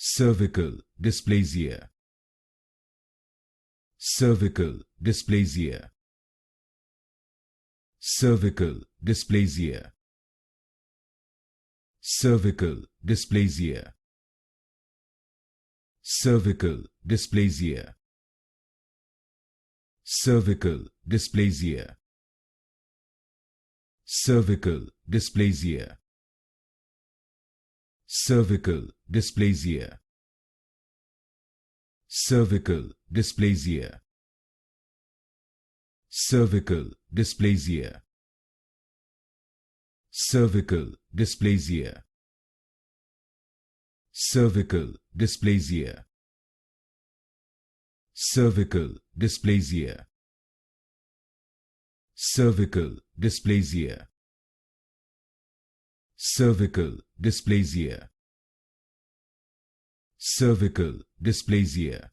Cervical dysplasia. Cervical dysplasia. Cervical dysplasia. Cervical dysplasia. Cervical dysplasia. Cervical dysplasia. Cervical dysplasia. Cervical dysplasia. Cervical dysplasia. Cervical dysplasia. Cervical dysplasia. Cervical dysplasia. Cervical dysplasia. Cervical dysplasia. Cervical dysplasia. Cervical dysplasia.